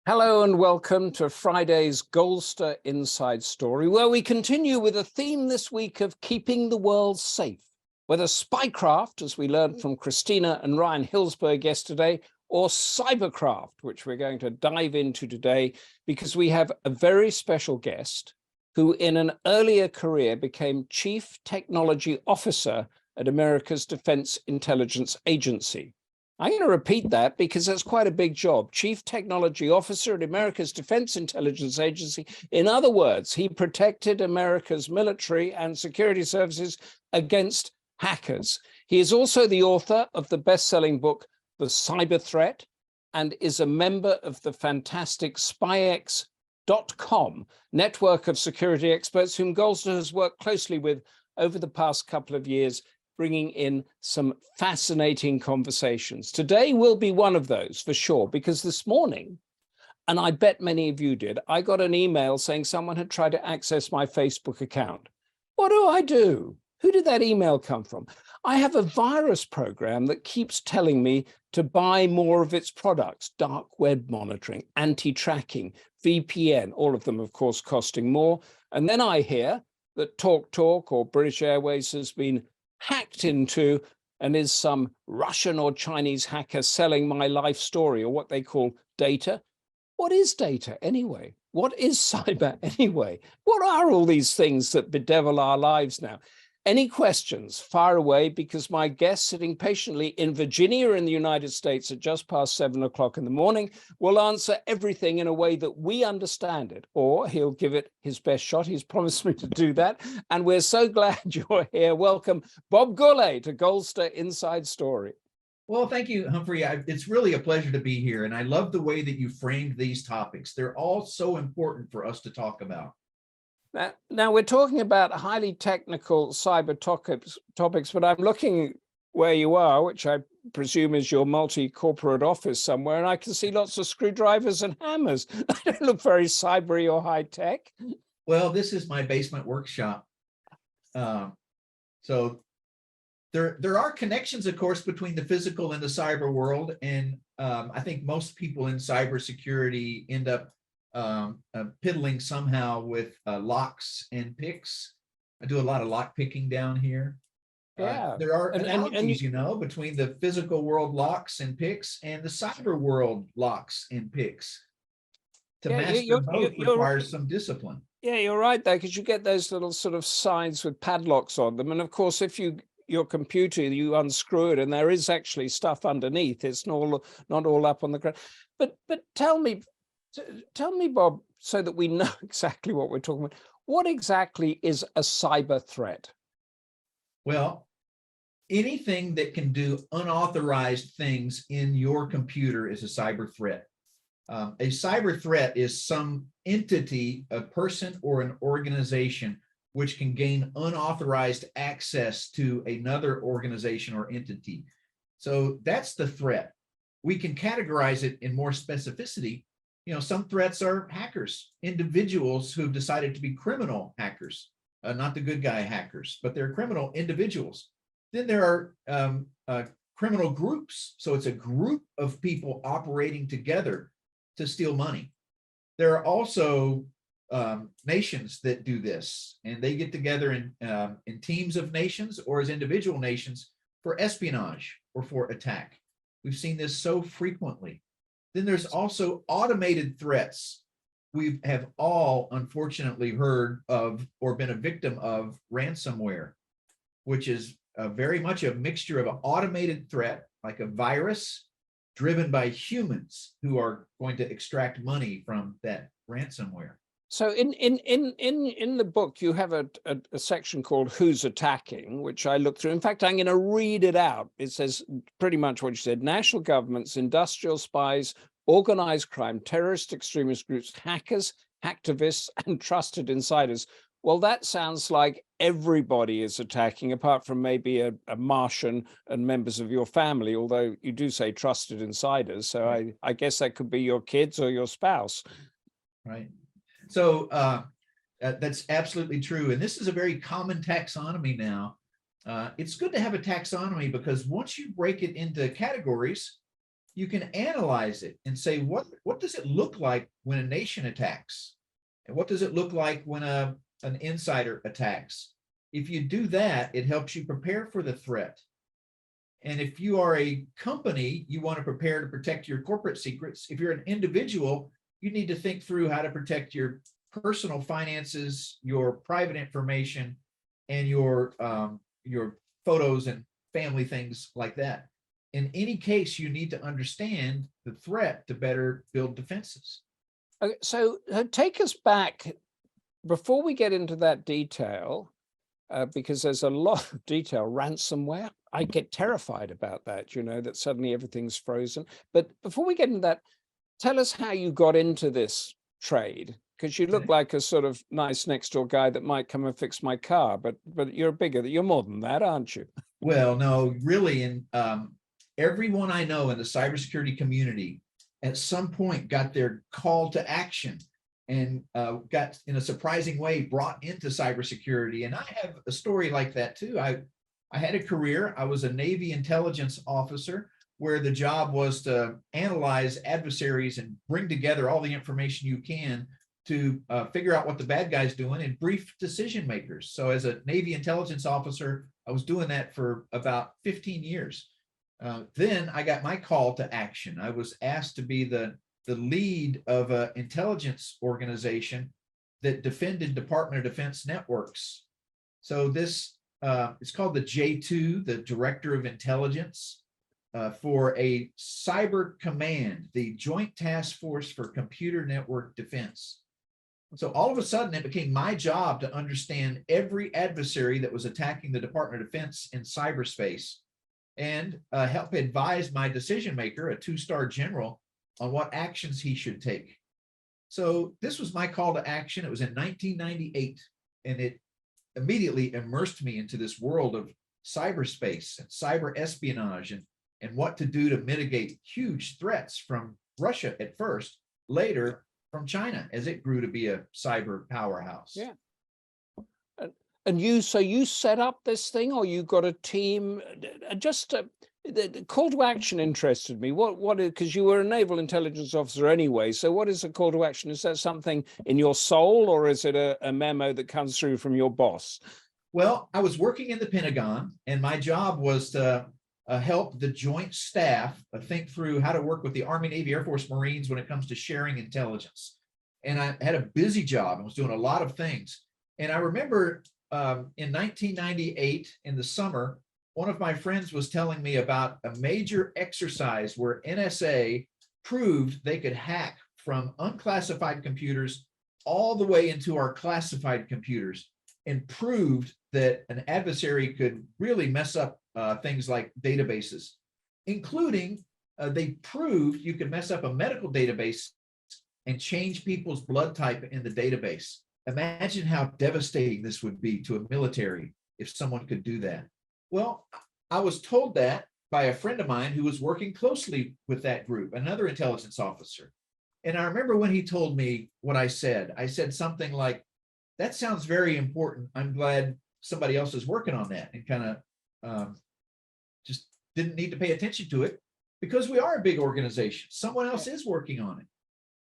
Hello and welcome to Friday's Goldster Inside Story, where we continue with a theme this week of keeping the world safe, whether spycraft, as we learned from Christina and Ryan Hillsberg yesterday, or cybercraft, which we're going to dive into today, because we have a very special guest who in an earlier career became Chief Technology Officer at America's Defense Intelligence Agency. I'm going to repeat that because that's quite a big job. Chief Technology Officer at America's Defense Intelligence Agency. In other words, he protected America's military and security services against hackers. He is also the author of the best-selling book, The Cyber Threat, and is a member of the fantastic SpyX.com network of security experts whom Goldster has worked closely with over the past couple of years, bringing in some fascinating conversations. Today will be one of those for sure, because this morning, and I bet many of you did, I got an email saying someone had tried to access my Facebook account. What do I do? Who did that email come from? I have a virus program that keeps telling me to buy more of its products, dark web monitoring, anti-tracking, VPN, all of them, of course, costing more. And then I hear that TalkTalk or British Airways has been hacked into and is some Russian or Chinese hacker selling my life story, or what they call data. What is data anyway? What is cyber anyway? What are all these things that bedevil our lives now? Any questions? Fire away, because my guest sitting patiently in Virginia in the United States at just past 7 o'clock in the morning will answer everything in a way that we understand it, or he'll give it his best shot. He's promised me to do that. And we're so glad you're here. Welcome, Bob Gourlay, to Goldster Inside Story. Well, thank you, Humphrey. It's really a pleasure to be here. And I love the way that you framed these topics. They're all so important for us to talk about. Now we're talking about highly technical cyber topics, but I'm looking where you are, which I presume is your multi-corporate office somewhere, and I can see lots of screwdrivers and hammers. They don't look very cybery or high-tech. Well, this is my basement workshop. So there are connections, of course, between the physical and the cyber world, and I think most people in cybersecurity end up piddling somehow with locks and picks. I do a lot of lock picking down here. Yeah, there are analogies, between the physical world locks and picks and the cyber world locks and picks. To master both requires some discipline. Yeah, you're right there, because you get those little sort of sides with padlocks on them, and of course, if your computer, you unscrew it, and there is actually stuff underneath. It's not all up on the ground. But tell me, Bob, so that we know exactly what we're talking about, what exactly is a cyber threat? Well, anything that can do unauthorized things in your computer is a cyber threat. A cyber threat is some entity, a person or an organization, which can gain unauthorized access to another organization or entity. So that's the threat. We can categorize it in more specificity. Some threats are hackers, individuals who've decided to be criminal hackers, not the good guy hackers, but they're criminal individuals. Then there are criminal groups. So it's a group of people operating together to steal money. There are also nations that do this, and they get together in teams of nations or as individual nations for espionage or for attack. We've seen this so frequently. Then there's also automated threats. We have all unfortunately heard of or been a victim of ransomware, which is very much a mixture of an automated threat, like a virus driven by humans who are going to extract money from that ransomware. So in the book, you have a section called Who's Attacking, which I looked through. In fact, I'm going to read it out. It says pretty much what you said: national governments, industrial spies, organized crime, terrorist extremist groups, hackers, hacktivists, and trusted insiders. Well, that sounds like everybody is attacking, apart from maybe a Martian and members of your family, although you do say trusted insiders. So right. I guess that could be your kids or your spouse. Right. So that's absolutely true. And this is a very common taxonomy now. It's good to have a taxonomy, because once you break it into categories, you can analyze it and say, what does it look like when a nation attacks? And what does it look like when an insider attacks? If you do that, it helps you prepare for the threat. And if you are a company, you want to prepare to protect your corporate secrets. If you're an individual, you need to think through how to protect your personal finances, your private information, and your photos and family things like that. In any case, you need to understand the threat to better build defenses. Okay, so take us back before we get into that detail, because there's a lot of detail. Ransomware, I get terrified about that, you know, that suddenly everything's frozen. But before we get into that, tell us how you got into this trade, because you look like a sort of nice next door guy that might come and fix my car, but you're more than that, aren't you? Well, no, really, and everyone I know in the cybersecurity community at some point got their call to action and got, in a surprising way, brought into cybersecurity. And I have a story like that too. I had a career. I was a Navy intelligence officer, where the job was to analyze adversaries and bring together all the information you can to figure out what the bad guy's doing and brief decision makers. So as a Navy intelligence officer, I was doing that for about 15 years. Then I got my call to action. I was asked to be the lead of an intelligence organization that defended Department of Defense networks. So this, it's called the J2, the Director of Intelligence, for a cyber command, the Joint Task Force for Computer Network Defense. So all of a sudden, it became my job to understand every adversary that was attacking the Department of Defense in cyberspace, and help advise my decision maker, a two-star general, on what actions he should take. So this was my call to action. It was in 1998, and it immediately immersed me into this world of cyberspace and cyber espionage and what to do to mitigate huge threats from Russia at first, later from China, as it grew to be a cyber powerhouse. Yeah. And so you set up this thing, or you got a team? Just the call to action interested me. Because you were a naval intelligence officer anyway. So what is a call to action? Is that something in your soul, or is it a memo that comes through from your boss? Well, I was working in the Pentagon, and my job was to help the joint staff think through how to work with the Army, Navy, Air Force, Marines when it comes to sharing intelligence. And I had a busy job. I was doing a lot of things. And I remember in 1998, in the summer, one of my friends was telling me about a major exercise where NSA proved they could hack from unclassified computers all the way into our classified computers, and proved that an adversary could really mess up things like databases, including they proved you could mess up a medical database and change people's blood type in the database. Imagine how devastating this would be to a military if someone could do that. Well, I was told that by a friend of mine who was working closely with that group, another intelligence officer. And I remember when he told me what I said something like, "That sounds very important. I'm glad somebody else is working on that," and kind of just didn't need to pay attention to it because we are a big organization. Someone else is working on it.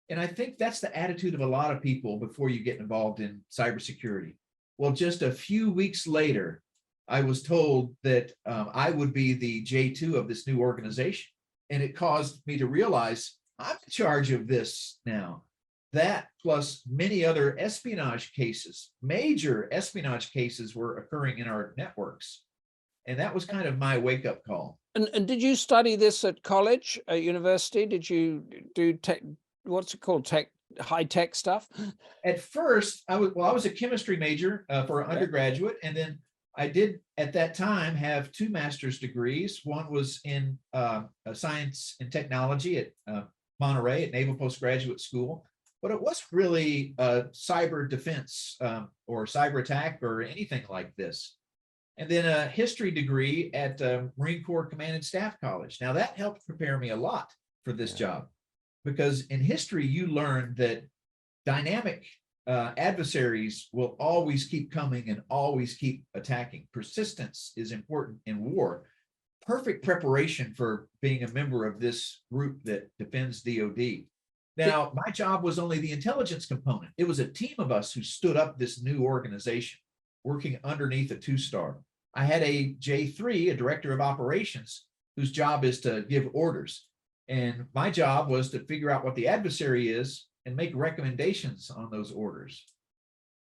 And I think that's the attitude of a lot of people before you get involved in cybersecurity. Well, just a few weeks later, I was told that I would be the J2 of this new organization. And it caused me to realize I'm in charge of this now. That plus many other espionage cases, major espionage cases, were occurring in our networks. And that was kind of my wake-up call. And did you study this at college, at university? Did you do tech? What's it called? High tech stuff? At first, I was a chemistry major for an undergraduate, and then I did at that time have 2 master's degrees. One was in science and technology at Monterey at Naval Postgraduate School, but it wasn't really cyber defense or cyber attack or anything like this. And then a history degree at Marine Corps Command and Staff College. Now that helped prepare me a lot for this job, because in history you learn that dynamic adversaries will always keep coming and always keep attacking. Persistence is important in war. perfect preparation for being a member of this group that defends DOD. Now, my job was only the intelligence component. It was a team of us who stood up this new organization working underneath a two-star. I had a J3, a director of operations, whose job is to give orders. And my job was to figure out what the adversary is and make recommendations on those orders.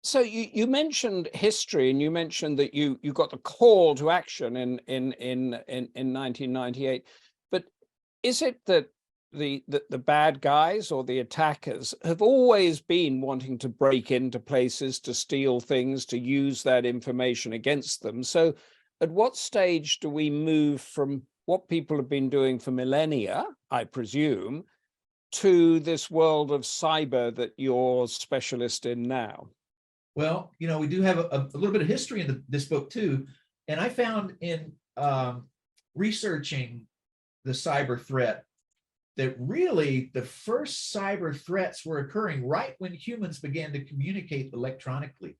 So you mentioned history, and you mentioned that you got the call to action in 1998. But is it that the bad guys or the attackers have always been wanting to break into places, to steal things, to use that information against them? So at what stage do we move from what people have been doing for millennia, I presume, to this world of cyber that you're specialist in now? Well, you know, we do have a little bit of history in this book too. And I found in researching the cyber threat that really the first cyber threats were occurring right when humans began to communicate electronically.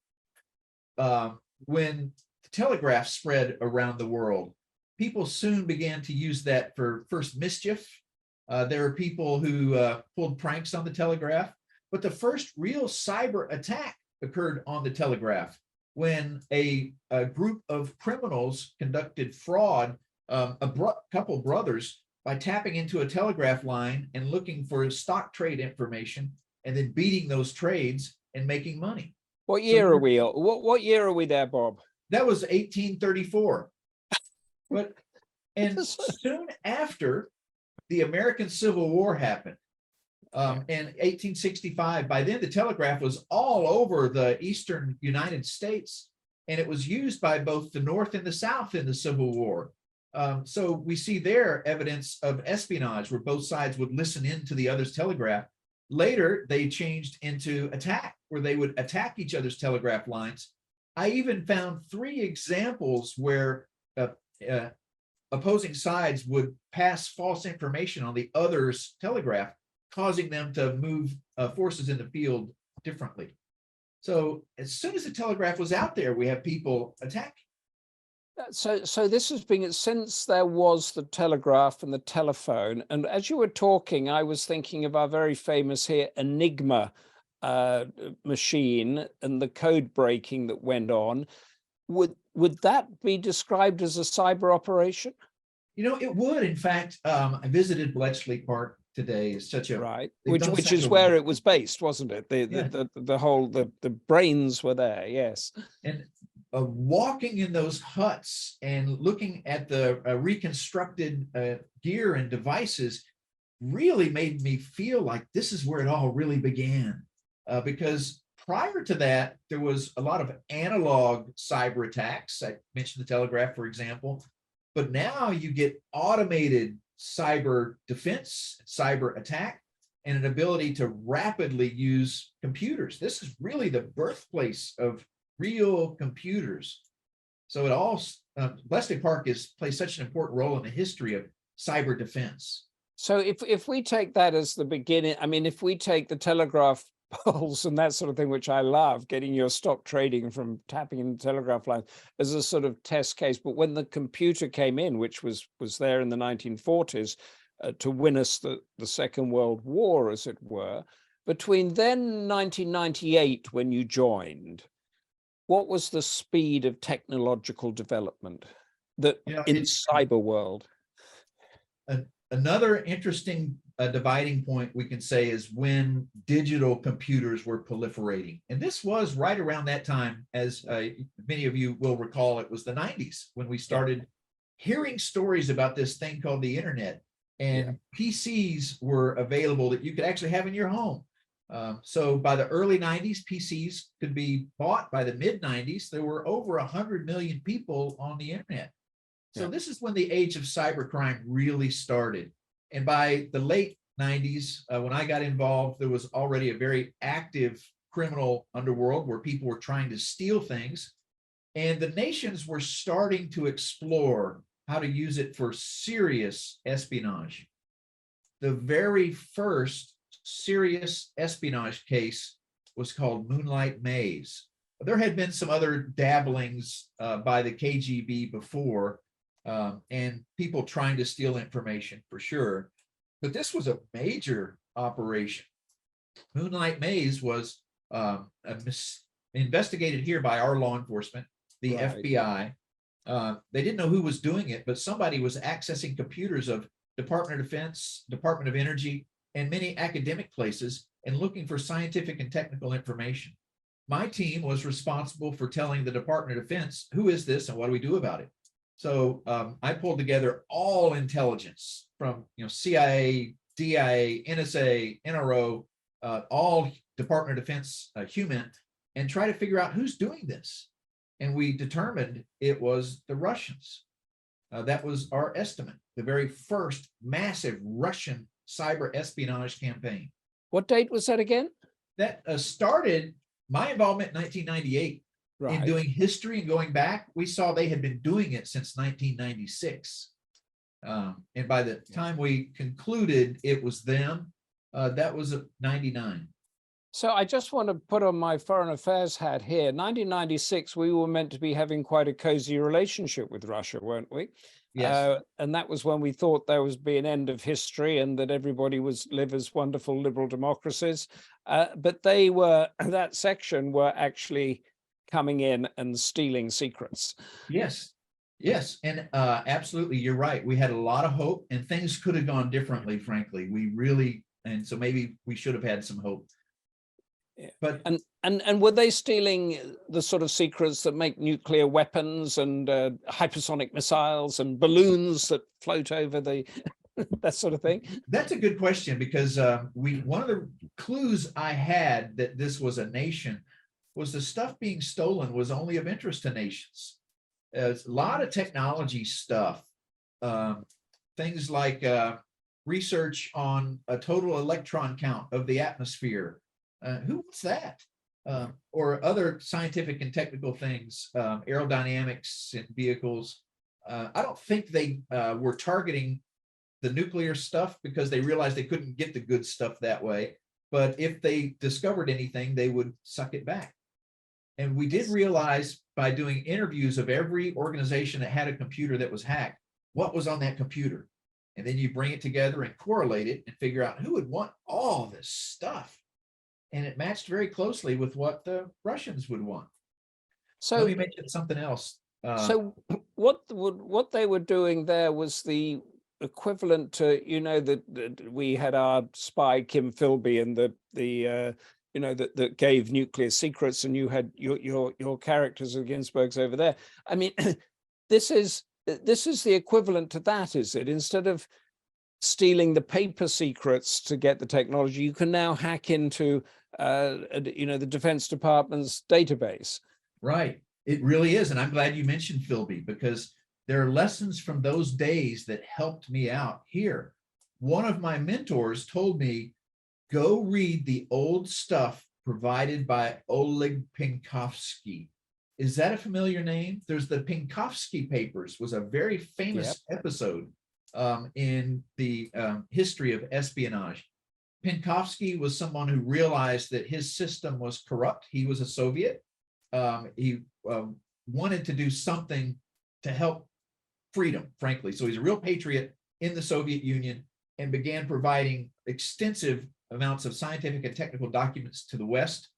When the telegraph spread around the world, people soon began to use that for first mischief. There were people who pulled pranks on the telegraph, but the first real cyber attack occurred on the telegraph when a group of criminals conducted fraud, couple brothers, by tapping into a telegraph line and looking for stock trade information and then beating those trades and making money. What year are we? What year are we there, Bob? That was 1834. And soon after, the American Civil War happened. In 1865, by then the telegraph was all over the eastern United States, and it was used by both the North and the South in the Civil War. So we see there evidence of espionage where both sides would listen in to the other's telegraph. Later, they changed into attack, where they would attack each other's telegraph lines. I even found 3 examples where opposing sides would pass false information on the other's telegraph, causing them to move forces in the field differently. So as soon as the telegraph was out there, we have people attacking. So this has been since there was the telegraph and the telephone. And as you were talking, I was thinking of our very famous here Enigma machine and the code breaking that went on. Would that be described as a cyber operation? You know, it would. In fact, I visited Bletchley Park today. It's such a right, which is where it was based, wasn't it? The whole the brains were there. Yes. And walking in those huts and looking at the reconstructed gear and devices really made me feel like this is where it all really began. Because prior to that, there was a lot of analog cyber attacks. I mentioned the telegraph, for example. But now you get automated cyber defense, cyber attack, and an ability to rapidly use computers. This is really the birthplace of real computers. So it all, Bletchley Park plays such an important role in the history of cyber defense. So if we take that as the beginning, I mean, if we take the telegraph poles and that sort of thing, which I love, getting your stock trading from tapping in the telegraph line as a sort of test case. But when the computer came in, which was there in the 1940s to win us the Second World War, as it were, between then 1998, when you joined, what was the speed of technological development that in cyber world? Another interesting dividing point we can say is when digital computers were proliferating. And this was right around that time, as many of you will recall, it was the 90s when we started hearing stories about this thing called the internet, and PCs were available that you could actually have in your home. So by the early 90s, PCs could be bought. By the mid 90s, there were over 100 million people on the internet. So this is when the age of cybercrime really started. And by the late 90s, when I got involved, there was already a very active criminal underworld where people were trying to steal things. And the nations were starting to explore how to use it for serious espionage. The very first serious espionage case was called Moonlight Maze. There had been some other dabblings by the KGB before, and people trying to steal information for sure. But this was a major operation. Moonlight Maze was investigated here by our law enforcement, the FBI. They didn't know who was doing it, but somebody was accessing computers of Department of Defense, Department of Energy, and many academic places and looking for scientific and technical information. My team was responsible for telling the Department of Defense, who is this and what do we do about it? So I pulled together all intelligence from CIA, DIA, NSA, NRO, all Department of Defense human, and try to figure out who's doing this. And we determined it was the Russians. That was our estimate, the very first massive Russian cyber espionage campaign. What date was that again? That started my involvement in 1998. In doing history and going back, we saw they had been doing it since 1996. And by the time we concluded it was them, that was 99. So I just want to put on my foreign affairs hat here. 1996, we were meant to be having quite a cozy relationship with Russia, weren't we? Yes. And that was when we thought there was be an end of history and that everybody was live as wonderful liberal democracies. But they were, that section were actually coming in and stealing secrets. Yes. Yes. And absolutely, you're right. We had a lot of hope and things could have gone differently, frankly. We really, and so maybe we should have had some hope. But and were they stealing the sort of secrets that make nuclear weapons and hypersonic missiles and balloons that float over the that sort of thing? That's a good question, because one of the clues I had that this was a nation was the stuff being stolen was only of interest to nations. A lot of technology stuff, things like research on a total electron count of the atmosphere. Who was that? Or other scientific and technical things, aerodynamics in vehicles. I don't think they were targeting the nuclear stuff because they realized they couldn't get the good stuff that way. But if they discovered anything, they would suck it back. And we did realize by doing interviews of every organization that had a computer that was hacked, what was on that computer. And then you bring it together and correlate it and figure out who would want all this stuff. And it matched very closely with what the Russians would want. So let me mention something else. So what they were doing there was the equivalent to, that we had our spy Kim Philby and that gave nuclear secrets, and you had your characters of Ginsburg's over there. I mean, this is the equivalent to that, is it? Instead of stealing the paper secrets to get the technology, you can now hack into the Defense Department's database. Right. It really is. And I'm glad you mentioned Philby, because there are lessons from those days that helped me out here. One of my mentors told me, go read the old stuff provided by Oleg Penkovsky. Is that a familiar name? There's the Penkovsky papers, was a very famous episode in the history of espionage. Penkovsky was someone who realized that his system was corrupt. He was a Soviet. He wanted to do something to help freedom, frankly. So he's a real patriot in the Soviet Union and began providing extensive amounts of scientific and technical documents to the West.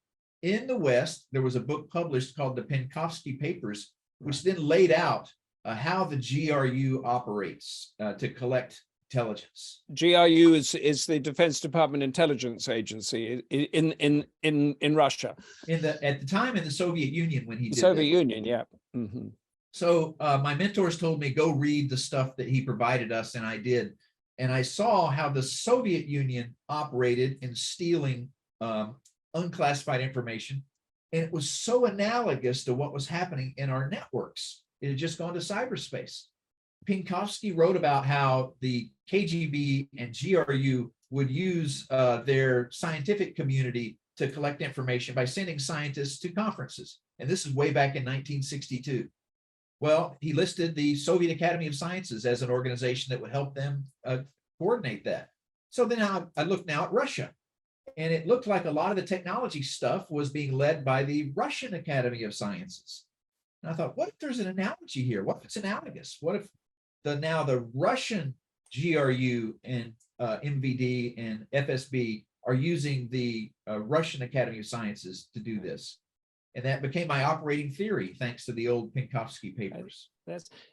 In the West, there was a book published called the Penkovsky Papers, which then laid out how the GRU operates to collect intelligence. GRU is the Defense Department Intelligence Agency in Russia. At the time in the Soviet Union when he did Soviet Union, yeah. Mm-hmm. So my mentors told me, go read the stuff that he provided us, and I did. And I saw how the Soviet Union operated in stealing unclassified information. And it was so analogous to what was happening in our networks. It had just gone to cyberspace. Penkovsky wrote about how the KGB and GRU would use their scientific community to collect information by sending scientists to conferences. And this is way back in 1962. Well, he listed the Soviet Academy of Sciences as an organization that would help them coordinate that. So then I looked now at Russia, and it looked like a lot of the technology stuff was being led by the Russian Academy of Sciences. And I thought, what if there's an analogy here? What if it's analogous? What if now the Russian GRU and MVD and FSB are using the Russian Academy of Sciences to do this. And that became my operating theory, thanks to the old Penkovsky papers.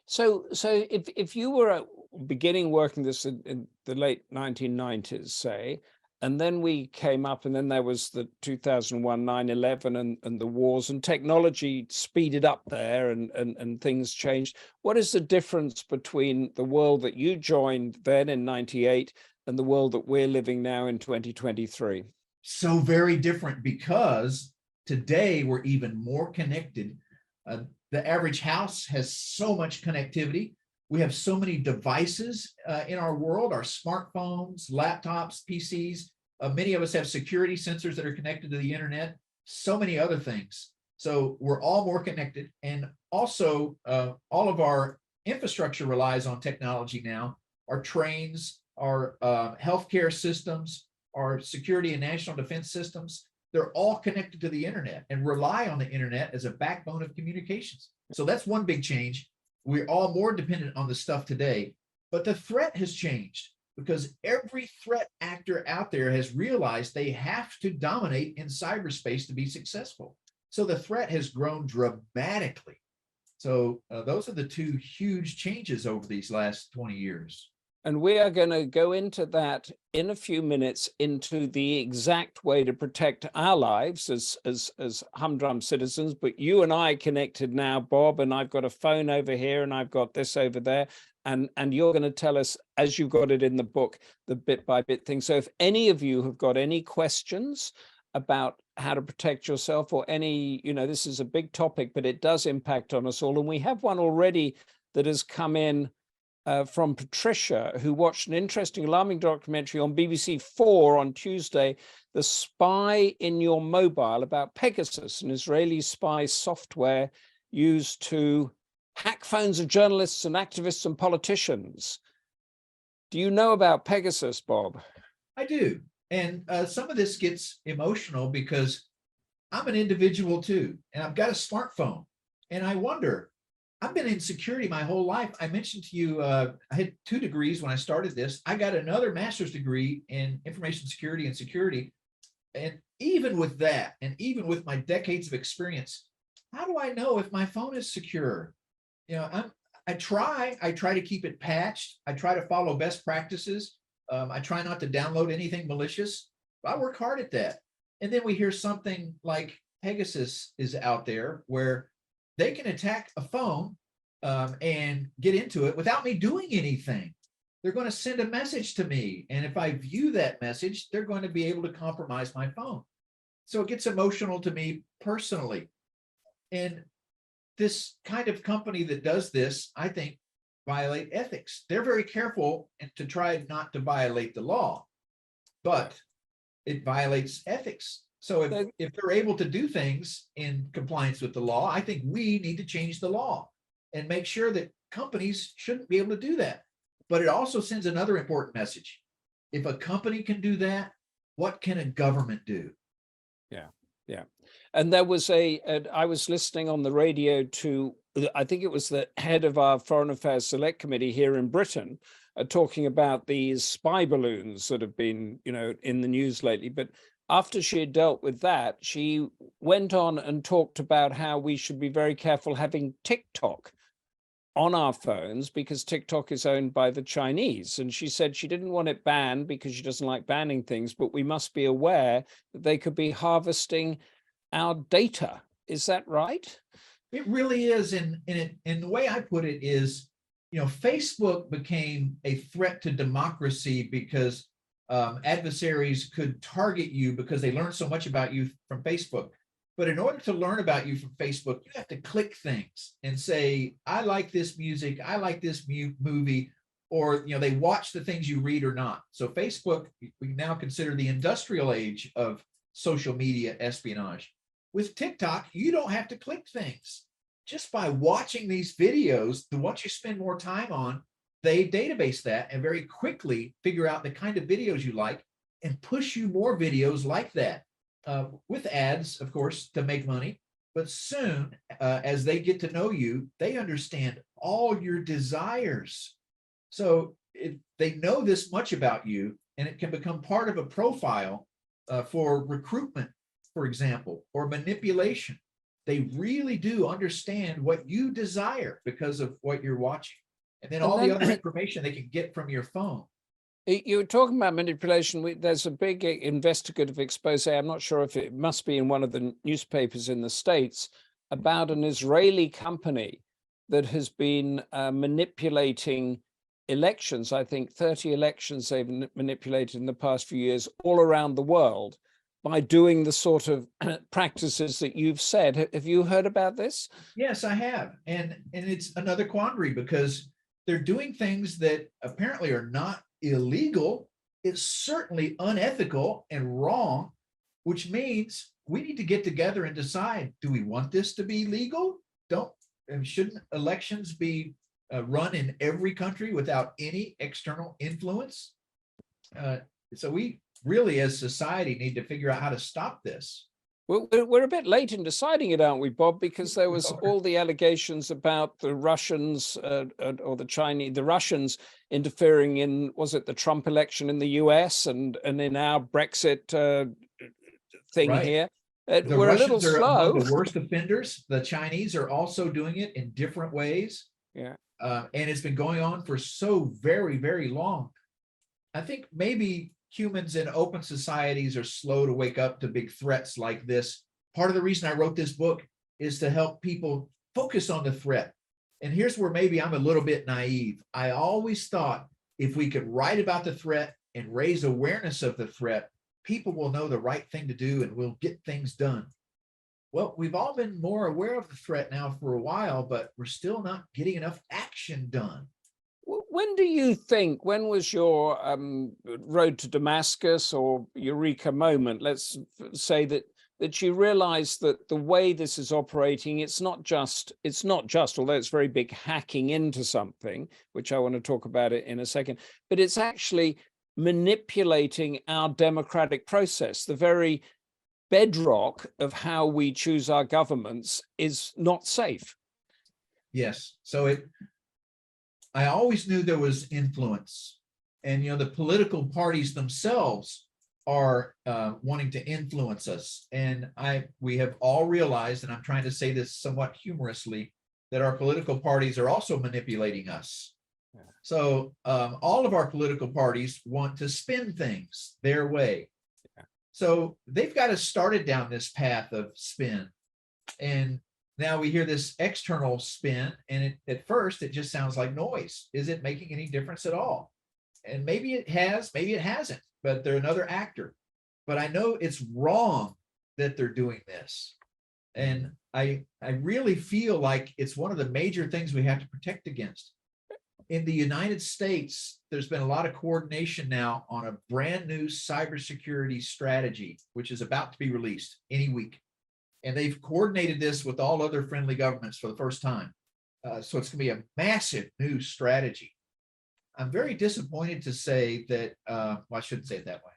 So if you were beginning working this in the late 1990s, say, and then we came up, and then there was the 2001 9/11 and the wars, and technology speeded up there, and things changed. What is the difference between the world that you joined then in 98 and the world that we're living now in 2023? So very different, because today we're even more connected. The average house has so much connectivity. We have so many devices in our world, our smartphones, laptops, PCs. Many of us have security sensors that are connected to the internet, so many other things. So we're all more connected. And also all of our infrastructure relies on technology now. Our trains, our healthcare systems, our security and national defense systems, they're all connected to the internet and rely on the internet as a backbone of communications. So that's one big change. We're all more dependent on the stuff today, but the threat has changed, because every threat actor out there has realized they have to dominate in cyberspace to be successful. So the threat has grown dramatically. So those are the two huge changes over these last 20 years. And we are going to go into that in a few minutes, into the exact way to protect our lives as humdrum citizens. But you and I connected now, Bob, and I've got a phone over here and I've got this over there. And you're going to tell us, as you've got it in the book, the bit by bit thing. So if any of you have got any questions about how to protect yourself, or any, this is a big topic, but it does impact on us all. And we have one already that has come in from Patricia, who watched an interesting, alarming documentary on BBC4 on Tuesday, The Spy in Your Mobile, about Pegasus, an Israeli spy software used to hack phones of journalists and activists and politicians. Do you know about Pegasus, Bob? I do. And some of this gets emotional, because I'm an individual too, and I've got a smartphone. And I wonder, I've been in security my whole life. I mentioned to you, I had 2 degrees when I started this. I got another master's degree in information security and security. And even with that, and even with my decades of experience, how do I know if my phone is secure? I try to keep it patched. I try to follow best practices. I try not to download anything malicious. I work hard at that. And then we hear something like Pegasus is out there, where they can attack a phone and get into it without me doing anything. They're going to send a message to me. And if I view that message, they're going to be able to compromise my phone. So it gets emotional to me personally. And this kind of company that does this, I think, violate ethics. They're very careful to try not to violate the law, but it violates ethics. So if they're able to do things in compliance with the law, I think we need to change the law and make sure that companies shouldn't be able to do that. But it also sends another important message. If a company can do that, what can a government do? Yeah. And there was I was listening on the radio to, I think it was the head of our Foreign Affairs Select Committee here in Britain, talking about these spy balloons that have been, in the news lately. But after she had dealt with that, she went on and talked about how we should be very careful having TikTok on our phones, because TikTok is owned by the Chinese. And she said she didn't want it banned because she doesn't like banning things, but we must be aware that they could be harvesting our data. Is that right? It really is. And the way I put it is, Facebook became a threat to democracy because adversaries could target you because they learned so much about you from Facebook. But in order to learn about you from Facebook, you have to click things and say, I like this music, I like this movie, or they watch the things you read or not. So Facebook, we now consider the industrial age of social media espionage. With TikTok, you don't have to click things. Just by watching these videos, the ones you spend more time on, they database that and very quickly figure out the kind of videos you like and push you more videos like that, with ads, of course, to make money. But soon, as they get to know you, they understand all your desires. So they know this much about you, and it can become part of a profile for recruitment, for example, or manipulation. They really do understand what you desire because of what you're watching. And then all the other information they can get from your phone. You were talking about manipulation. There's a big investigative expose. I'm not sure if it must be in one of the newspapers in the States, about an Israeli company that has been manipulating elections. I think 30 elections they've manipulated in the past few years all around the world by doing the sort of practices that you've said. Have you heard about this? Yes, I have. And it's another quandary because they're doing things that apparently are not illegal. It's certainly unethical and wrong, which means we need to get together and decide, do we want this to be legal? Shouldn't elections be run in every country without any external influence? So we really, as society, need to figure out how to stop this. Well, we're a bit late in deciding it, aren't we, Bob? Because there was all the allegations about the Russians or the Russians interfering in, was it the Trump election in the US and in our Brexit thing Right. here? The We're Russians a little are slow. among the worst offenders. The Chinese are also doing it in different ways. Yeah. And it's been going on for so very, very long. I think maybe humans in open societies are slow to wake up to big threats like this. Part of the reason I wrote this book is to help people focus on the threat. And here's where maybe I'm a little bit naive. I always thought if we could write about the threat and raise awareness of the threat, people will know the right thing to do and we'll get things done. Well, we've all been more aware of the threat now for a while, but we're still not getting enough action done. When do you think, when was your road to Damascus or eureka moment? Let's say that you realized that the way this is operating, it's not just, although it's very big, hacking into something, which I want to talk about it in a second, but it's actually manipulating our democratic process. The very bedrock of how we choose our governments is not safe. Yes. So I always knew there was influence, and the political parties themselves are wanting to influence us. And we have all realized, and I'm trying to say this somewhat humorously, that our political parties are also manipulating us. Yeah. So all of our political parties want to spin things their way. Yeah. So they've got us started down this path of spin. And now we hear this external spin, and at first it just sounds like noise. Is it making any difference at all? And maybe it has, maybe it hasn't, but they're another actor. But I know it's wrong that they're doing this. And I really feel like it's one of the major things we have to protect against. In the United States, there's been a lot of coordination now on a brand new cybersecurity strategy, which is about to be released any week. And they've coordinated this with all other friendly governments for the first time. So it's going to be a massive new strategy. I'm very disappointed to say that, well, I shouldn't say it that way.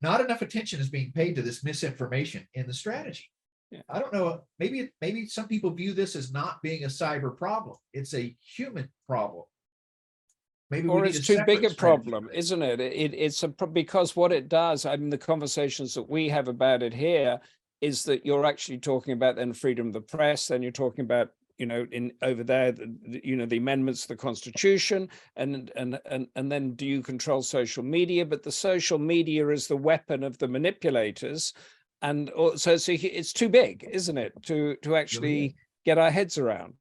Not enough attention is being paid to this misinformation in the strategy. Yeah. I don't know, maybe some people view this as not being a cyber problem. It's a human problem. Maybe or it's too big a problem, isn't it? It's because what it does, I mean, the conversations that we have about it here is that you're actually talking about then freedom of the press, then you're talking about, in over there, the amendments to the Constitution, and then do you control social media? But the social media is the weapon of the manipulators, and so it's too big, isn't it, to actually get our heads around?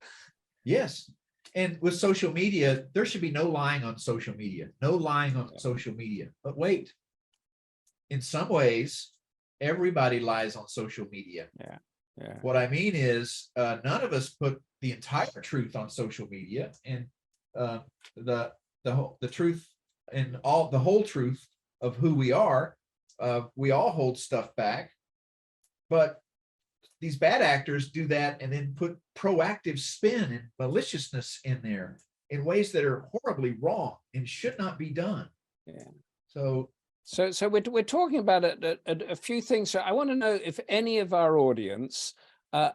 Yes. And with social media, there should be no lying on social media, no lying on social media. But wait, in some ways, everybody lies on social media. Yeah. What I mean is, none of us put the entire truth on social media, and the truth and the whole truth of who we are. We all hold stuff back, but these bad actors do that and then put proactive spin and maliciousness in there in ways that are horribly wrong and should not be done. Yeah. So we're talking about a few things. So I want to know if any of our audience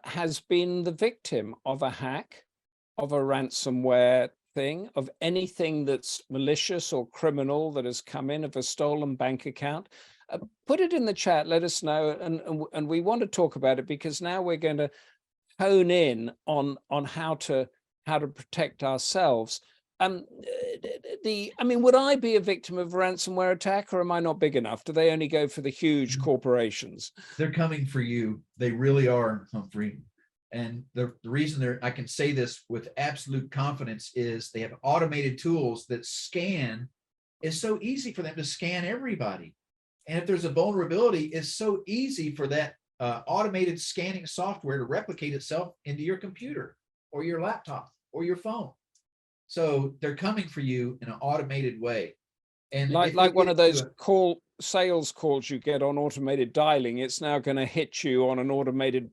has been the victim of a hack, of a ransomware thing of anything that's malicious or criminal that has come in of a stolen bank account, put it in the chat. Let us know, and we want to talk about it, because now we're going to hone in on how to protect ourselves. I mean, would I be a victim of a ransomware attack, or am I not big enough? Do they only go for the huge corporations? They're coming for you. They really are, Humphrey. And the reason I can say this with absolute confidence is they have automated tools that scan. It's so easy for them to scan everybody. And if there's a vulnerability, it's so easy for that automated scanning software to replicate itself into your computer or your laptop or your phone. So they're coming for you in an automated way. And like one of those sales calls you get on automated dialing, it's now going to hit you on an automated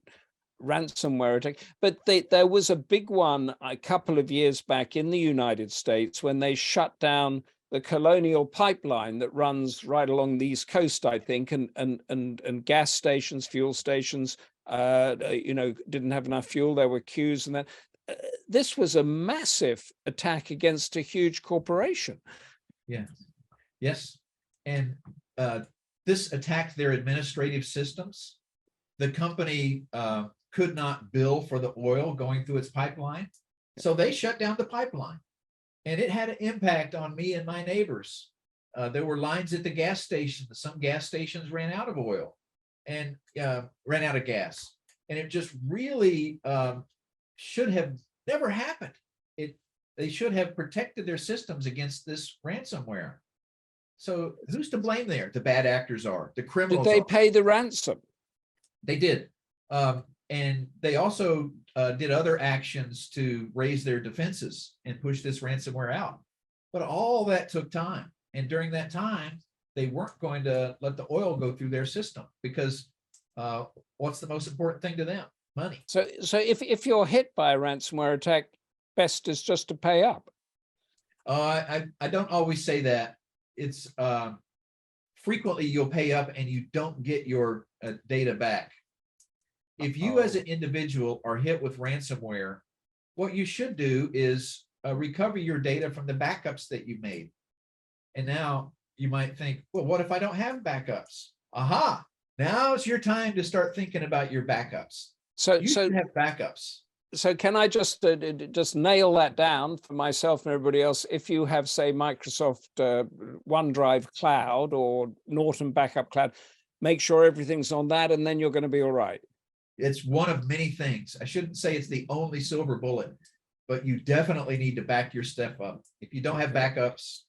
ransomware attack. But there was a big one a couple of years back in the United States when they shut down the Colonial Pipeline that runs right along the East Coast, I think, and gas stations, fuel stations, didn't have enough fuel. There were queues, and that. This was a massive attack against a huge corporation. Yeah. Yes. And this attacked their administrative systems. The company could not bill for the oil going through its pipeline. So they shut down the pipeline. And it had an impact on me and my neighbors. There were lines at the gas stations. Some gas stations ran out of oil and ran out of gas. And it just really should have never happened. They should have protected their systems against this ransomware. So who's to blame there? The bad actors are. The criminals. Did they pay the ransom? They did. And they also did other actions to raise their defenses and push this ransomware out. But all that took time. And during that time, they weren't going to let the oil go through their system, because what's the most important thing to them? Money. So if you're hit by a ransomware attack, best is just to pay up. I don't always say that. It's frequently you'll pay up and you don't get your data back. If you as an individual are hit with ransomware, what you should do is recover your data from the backups that you made. And now you might think, well, what if I don't have backups? Aha, now it's your time to start thinking about your backups. So you should have backups. So can I just nail that down for myself and everybody else? If you have, say, Microsoft OneDrive Cloud or Norton Backup Cloud, make sure everything's on that, and then you're going to be all right. It's one of many things. I shouldn't say it's the only silver bullet, but you definitely need to back your stuff up. If you don't have backups,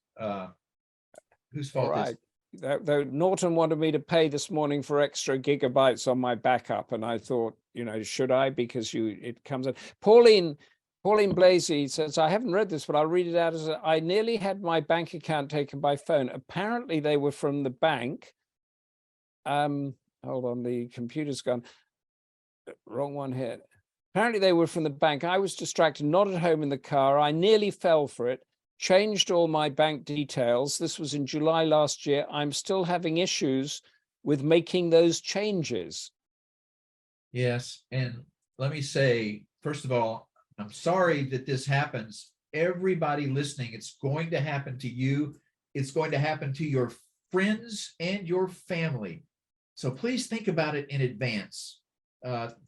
whose fault is it? Though Norton wanted me to pay this morning for extra gigabytes on my backup, and I thought, should I? Because it comes in. Pauline Blasey says, I haven't read this, but I'll read it out. As I nearly had my bank account taken by phone. Apparently they were from the bank. Hold on, the computer's gone. Wrong one here. Apparently they were from the bank. I was distracted, not at home in the car. I nearly fell for it. Changed all my bank details. This was in July last year. I'm still having issues with making those changes. Yes. And let me say, first of all, I'm sorry that this happens. Everybody listening, it's going to happen to you. It's going to happen to your friends and your family. So please think about it in advance.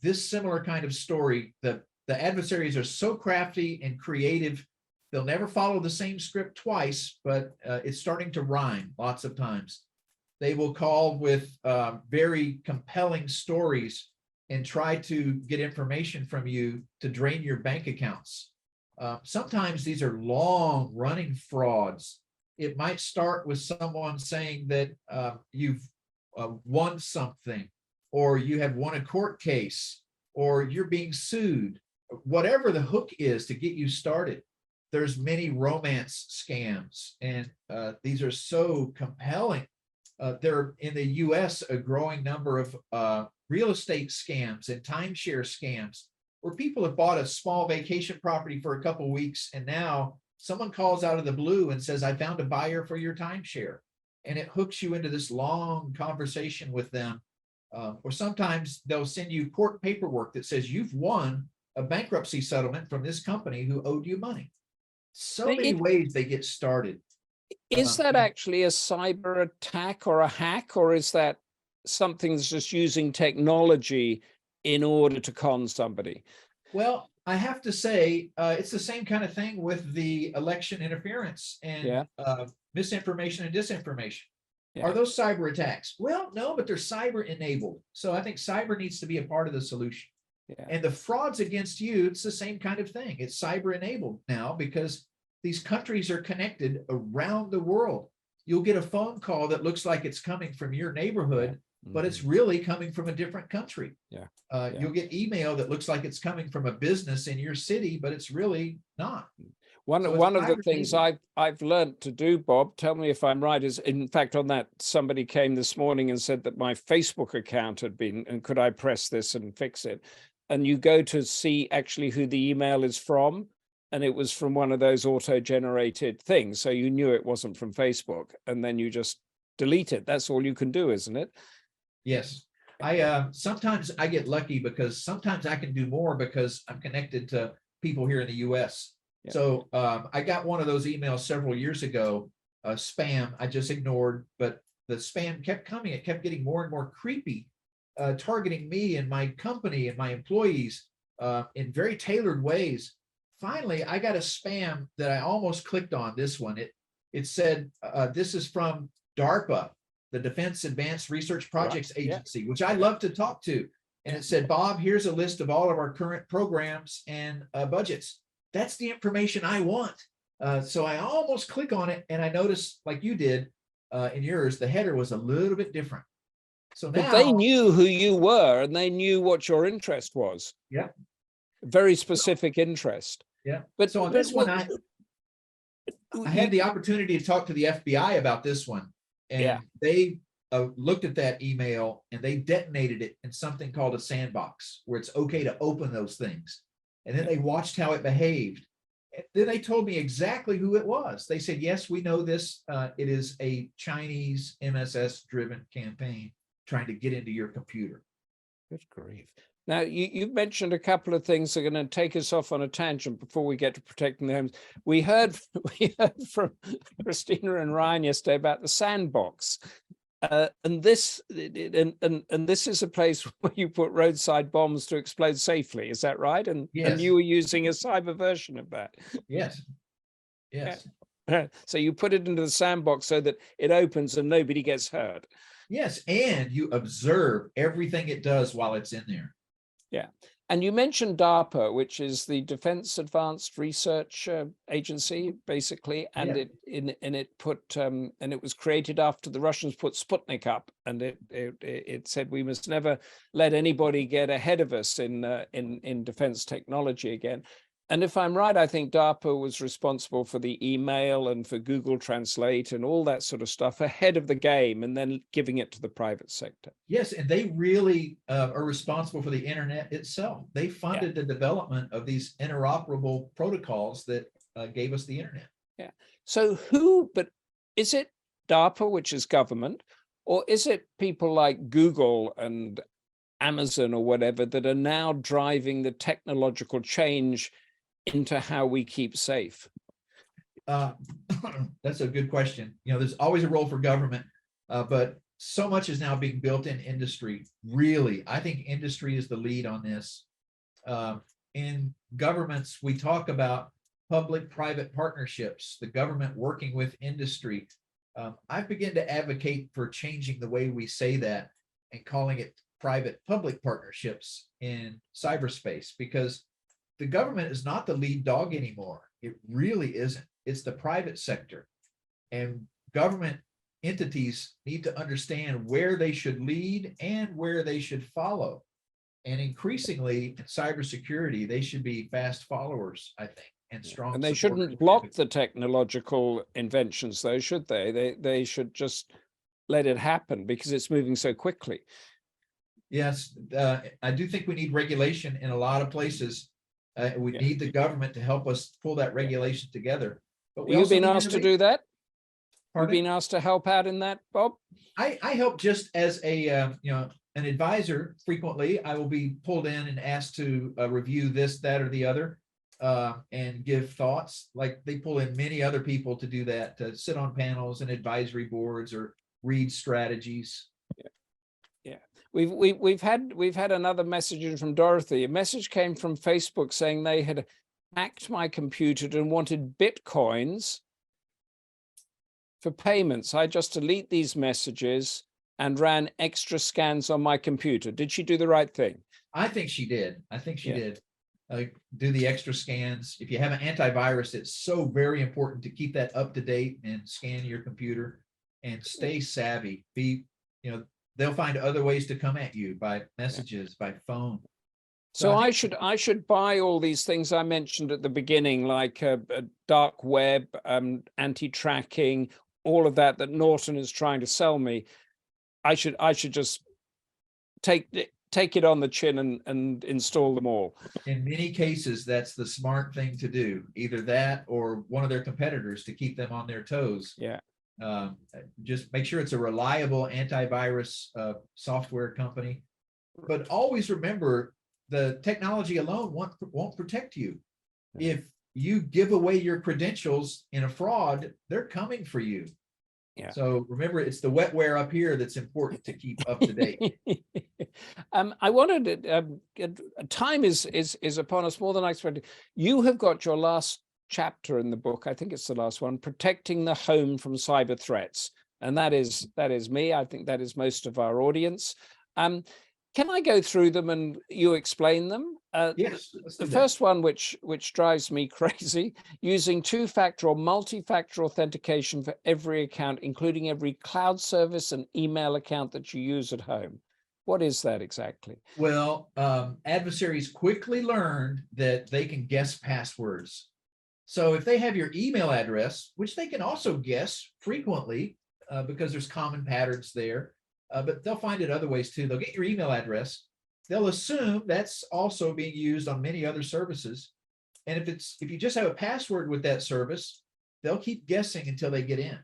This similar kind of story, the adversaries are so crafty and creative. They'll never follow the same script twice, but it's starting to rhyme lots of times. They will call with very compelling stories and try to get information from you to drain your bank accounts. Sometimes these are long running frauds. It might start with someone saying that you've won something, or you have won a court case, or you're being sued, whatever the hook is to get you started. There's many romance scams, and these are so compelling. There are in the US a growing number of real estate scams and timeshare scams, where people have bought a small vacation property for a couple of weeks, and now someone calls out of the blue and says, I found a buyer for your timeshare. And it hooks you into this long conversation with them. Or sometimes they'll send you court paperwork that says you've won a bankruptcy settlement from this company who owed you money. So many ways they get started. Is that actually a cyber attack or a hack, or is that something that's just using technology in order to con somebody? Well, I have to say, it's the same kind of thing with the election interference and misinformation and disinformation. Are those cyber attacks? Well, no, but they're cyber enabled. So I think cyber needs to be a part of the solution. And the frauds against you, it's the same kind of thing. It's cyber enabled now because these countries are connected around the world. You'll get a phone call that looks like it's coming from your neighborhood, but it's really coming from a different country. You'll get email that looks like it's coming from a business in your city, but it's really not. One of the things I've learned to do, Bob, tell me if I'm right, is in fact on that somebody came this morning and said that my Facebook account had been, and could I press this and fix it? And you go to see actually who the email is from, and it was from one of those auto-generated things. So you knew it wasn't from Facebook, and then you just delete it. That's all you can do, isn't it? Yes. Sometimes I get lucky because sometimes I can do more because I'm connected to people here in the US. So I got one of those emails several years ago, spam, I just ignored, but the spam kept coming. It kept getting more and more creepy, targeting me and my company and my employees in very tailored ways. Finally, I got a spam that I almost clicked on this one. It said, this is from DARPA, the Defense Advanced Research Projects Agency, which I love to talk to. And it said, Bob, here's a list of all of our current programs and budgets. That's the information I want. So I almost click on it, and I noticed, like you did in yours, the header was a little bit different. So now, but they knew who you were, and they knew what your interest was. Yeah. Very specific interest. Yeah. But so on this one, I had the opportunity to talk to the FBI about this one, and they looked at that email and they detonated it in something called a sandbox, where it's okay to open those things. And then they watched how it behaved. And then they told me exactly who it was. They said, yes, we know this. It is a Chinese MSS-driven campaign trying to get into your computer. Good grief. Now, you've mentioned a couple of things that are going to take us off on a tangent before we get to protecting the homes. We heard from Christina and Ryan yesterday about the sandbox. And this is a place where you put roadside bombs to explode safely. Is that right? And you were using a cyber version of that. Yes. Yes. So you put it into the sandbox so that it opens and nobody gets hurt. Yes, and you observe everything it does while it's in there. Yeah. And you mentioned DARPA, which is the Defense Advanced Research Agency, basically, and it was created after the Russians put Sputnik up, and it said we must never let anybody get ahead of us in defense technology again. And if I'm right, I think DARPA was responsible for the email and for Google Translate and all that sort of stuff ahead of the game, and then giving it to the private sector. Yes, and they really are responsible for the internet itself. They funded the development of these interoperable protocols that gave us the internet. Yeah. So but is it DARPA, which is government, or is it people like Google and Amazon or whatever that are now driving the technological change into how we keep safe? That's a good question. You know, there's always a role for government, but so much is now being built in industry. Really, I think industry is the lead on this. In governments, we talk about public-private partnerships, the government working with industry. I begin to advocate for changing the way we say that and calling it private-public partnerships in cyberspace, because the government is not the lead dog anymore. It really isn't. It's the private sector, and government entities need to understand where they should lead and where they should follow. And increasingly in cybersecurity, they should be fast followers, I think, and strong. And they shouldn't block the technological inventions, though, should they? They should just let it happen because it's moving so quickly. Yes, I do think we need regulation in a lot of places. We need the government to help us pull that regulation together. But you've been asked to do that? You've been asked to help out in that, Bob? I help just as a an advisor. Frequently, I will be pulled in and asked to review this, that, or the other. and give thoughts. Like they pull in many other people to do that, to sit on panels and advisory boards or read strategies. Yeah, we've had another message in from Dorothy. A message came from Facebook saying they had hacked my computer and wanted Bitcoins for payments. I just delete these messages and ran extra scans on my computer. Did she do the right thing? I think she did. I think she Yeah. did. Do the extra scans. If you have an antivirus, it's so very important to keep that up to date and scan your computer and stay savvy. They'll find other ways to come at you by messages, by phone. So I should buy all these things I mentioned at the beginning, like a dark web, anti-tracking, all of that Norton is trying to sell me. I should just take it on the chin and install them all. In many cases, that's the smart thing to do. Either that or one of their competitors to keep them on their toes. Yeah. Just make sure it's a reliable antivirus software company. But always remember, the technology alone won't protect you. If you give away your credentials in a fraud, they're coming for you. Yeah. So remember, it's the wetware up here that's important to keep up to date. I wanted time is upon us more than I expected. You have got your last chapter in the book. I think it's the last one, protecting the home from cyber threats, and that is me. I think that is most of our audience. Can I go through them and you explain them? Yes. The first one, which drives me crazy, using two-factor or multi-factor authentication for every account, including every cloud service and email account that you use at home. What is that exactly? Well, adversaries quickly learned that they can guess passwords. So if they have your email address, which they can also guess frequently because there's common patterns there, but they'll find it other ways too. They'll get your email address. They'll assume that's also being used on many other services. And if you just have a password with that service, they'll keep guessing until they get in.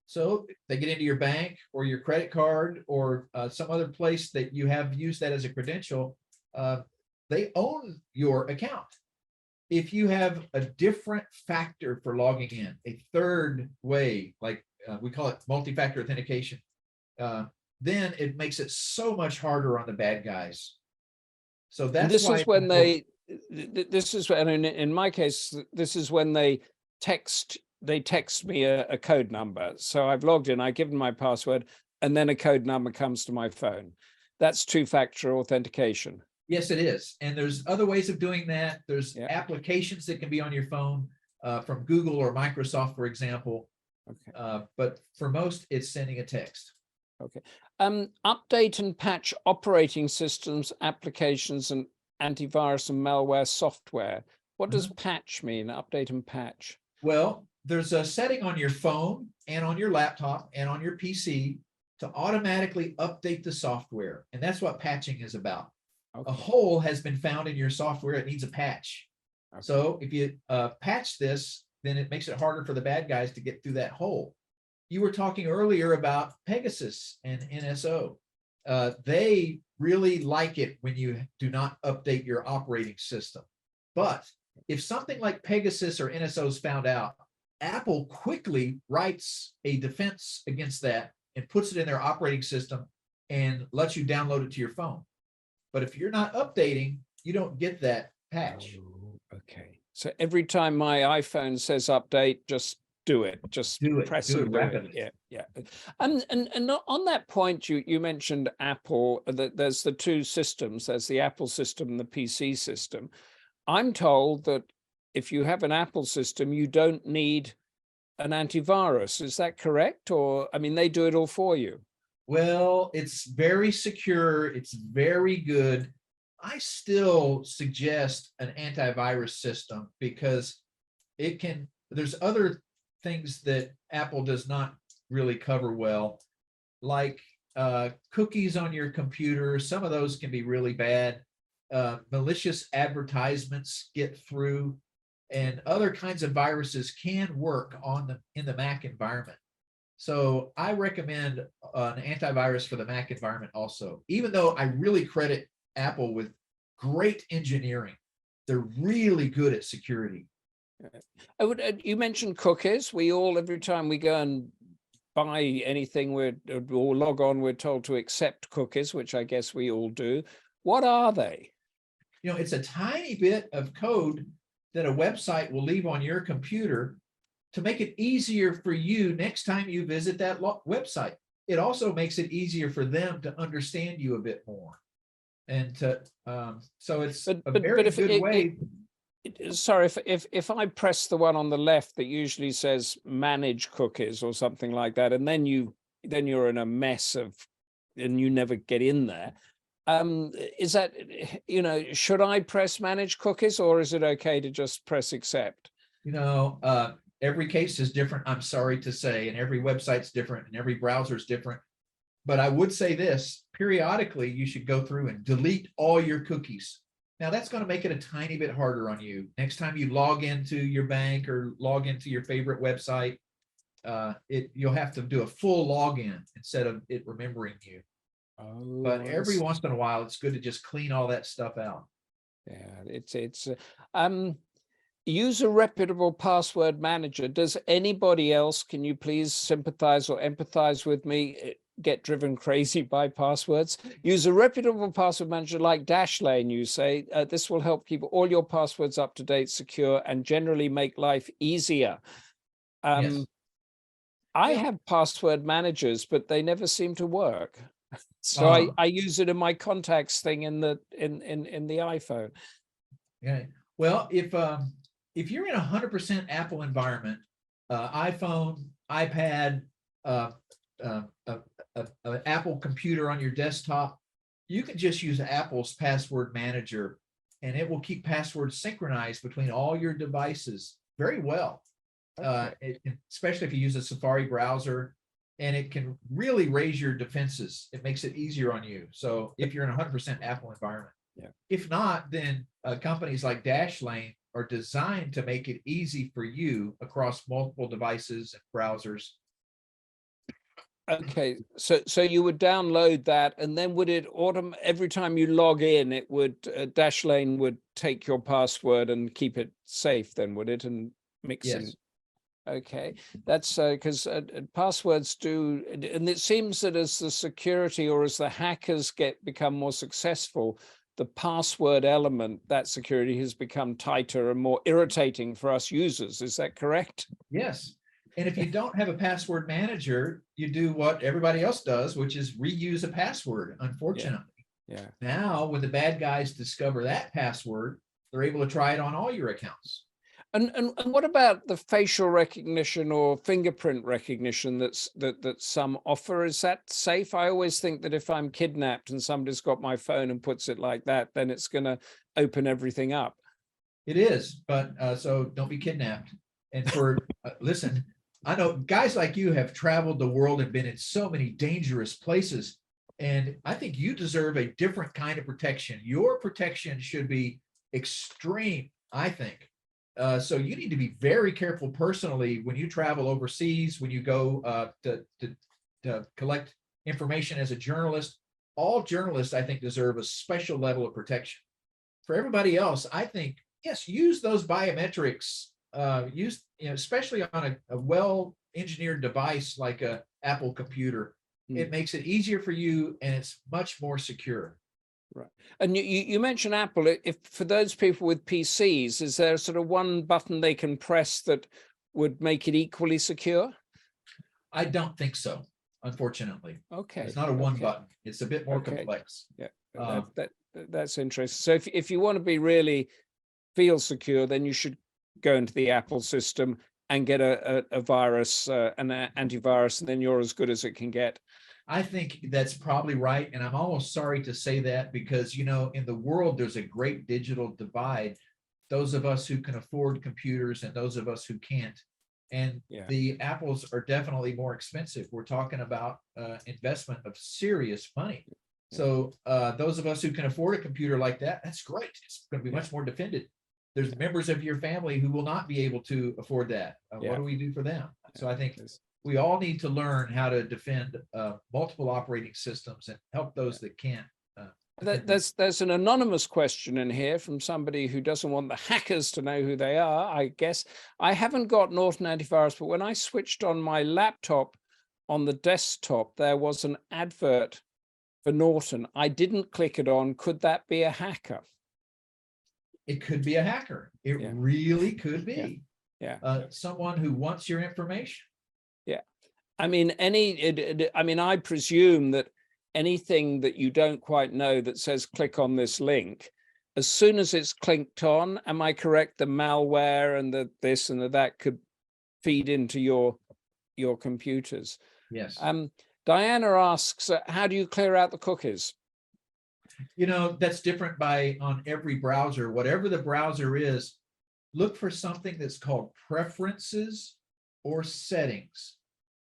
So if they get into your bank or your credit card or some other place that you have used that as a credential, they own your account. If you have a different factor for logging in, a third way, like we call it multi-factor authentication, then it makes it so much harder on the bad guys. So that's why this is when in my case, this is when they text me a code number. So I've logged in, I've given my password, and then a code number comes to my phone. That's two-factor authentication. Yes, it is. And there's other ways of doing that. There's applications that can be on your phone from Google or Microsoft, for example. Okay. But for most, it's sending a text. Okay. Update and patch operating systems, applications, and antivirus and malware software. What does patch mean? Update and patch? Well, there's a setting on your phone and on your laptop and on your PC to automatically update the software. And that's what patching is about. Okay. A hole has been found in your software. It needs a patch. Okay. So if you patch this, then it makes it harder for the bad guys to get through that hole. You were talking earlier about Pegasus and NSO. They really like it when you do not update your operating system. But if something like Pegasus or NSO is found out, Apple quickly writes a defense against that and puts it in their operating system and lets you download it to your phone. But if you're not updating, you don't get that patch. Oh, okay. So every time my iPhone says update, just do it. Just press it. Yeah, yeah. And on that point, you mentioned Apple. That there's the two systems. There's the Apple system and the PC system. I'm told that if you have an Apple system, you don't need an antivirus. Is that correct? Or, I mean, they do it all for you. Well, it's very secure. It's very good. I still suggest an antivirus system because there's other things that Apple does not really cover well, like cookies on your computer. Some of those can be really bad. Malicious advertisements get through, and other kinds of viruses can work in the Mac environment. So I recommend an antivirus for the Mac environment also, even though I really credit Apple with great engineering. they're really good at security. You mentioned cookies. We all, every time we go and buy anything or log on, we're told to accept cookies, which I guess we all do. What are they? It's a tiny bit of code that a website will leave on your computer to make it easier for you next time you visit that website. It also makes it easier for them to understand you a bit more. And so it's a very good way. Sorry, if I press the one on the left that usually says manage cookies or something like that, and then you're in a mess and you never get in there. Is that, should I press manage cookies, or is it okay to just press accept? Every case is different, I'm sorry to say, and every website's different and every browser is different. But I would say this, periodically, you should go through and delete all your cookies. Now, that's going to make it a tiny bit harder on you. Next time you log into your bank or log into your favorite website, you'll have to do a full login instead of it remembering you. Oh, but every once in a while, it's good to just clean all that stuff out. Yeah, use a reputable password manager. Does anybody else, can you please sympathize or empathize with me, get driven crazy by passwords? Use a reputable password manager like Dashlane, you say. This will help keep all your passwords up to date, secure, and generally make life easier. Yes. I have password managers, but they never seem to work. So I use it in my contacts thing in the iPhone. Yeah. Well, if you're in 100% Apple environment, iPhone, iPad, an Apple computer on your desktop, you can just use Apple's password manager, and it will keep passwords synchronized between all your devices very well. Okay. Especially if you use a Safari browser, and it can really raise your defenses. It makes it easier on you. So if you're in 100% Apple environment, yeah. If not, then companies like Dashlane are designed to make it easy for you across multiple devices and browsers. Okay, so you would download that, and then would it every time you log in, it would Dashlane would take your password and keep it safe, then would it, and mixing? Yes. Okay, that's because passwords do, and it seems that as the security or as the hackers become more successful, the password element, that security has become tighter and more irritating for us users. Is that correct? Yes. And if you don't have a password manager, you do what everybody else does, which is reuse a password, unfortunately. Yeah. Now, when the bad guys discover that password, they're able to try it on all your accounts. And what about the facial recognition or fingerprint recognition that some offer? Is that safe? I always think that if I'm kidnapped and somebody's got my phone and puts it like that, then it's going to open everything up. It is, but so don't be kidnapped. And listen, I know guys like you have traveled the world and been in so many dangerous places, and I think you deserve a different kind of protection. Your protection should be extreme, I think. So you need to be very careful personally when you travel overseas, when you go to collect information as a journalist. All journalists, I think, deserve a special level of protection. For everybody else, I think, yes, use those biometrics, especially on a well-engineered device like a Apple computer. It makes it easier for you, and it's much more secure. Right. And you mentioned Apple. If for those people with PCs, is there sort of one button they can press that would make it equally secure? I don't think so, unfortunately. Okay. It's not a one button. It's a bit more complex. Yeah. That's interesting. So if you want to be really feel secure, then you should go into the Apple system and get a virus, an antivirus, and then you're as good as it can get. I think that's probably right. And I'm almost sorry to say that because, in the world, there's a great digital divide. Those of us who can afford computers and those of us who can't. And the Apples are definitely more expensive. We're talking about investment of serious money. So those of us who can afford a computer like that, that's great. It's going to be much more defended. There's members of your family who will not be able to afford that. What do we do for them? So I think we all need to learn how to defend multiple operating systems and help those that can't There's an anonymous question in here from somebody who doesn't want the hackers to know who they are, I guess. I haven't got Norton antivirus, but when I switched on my laptop on the desktop, there was an advert for Norton. I didn't click it on. Could that be a hacker? It could be a hacker. It really could be. Yeah. Someone who wants your information. Yeah. I mean, I presume that anything that you don't quite know that says click on this link, as soon as it's clicked on, am I correct? The malware and the this and the that could feed into your computers. Yes. Diana asks, how do you clear out the cookies? You know, that's different on every browser. Whatever the browser is, look for something that's called preferences or settings.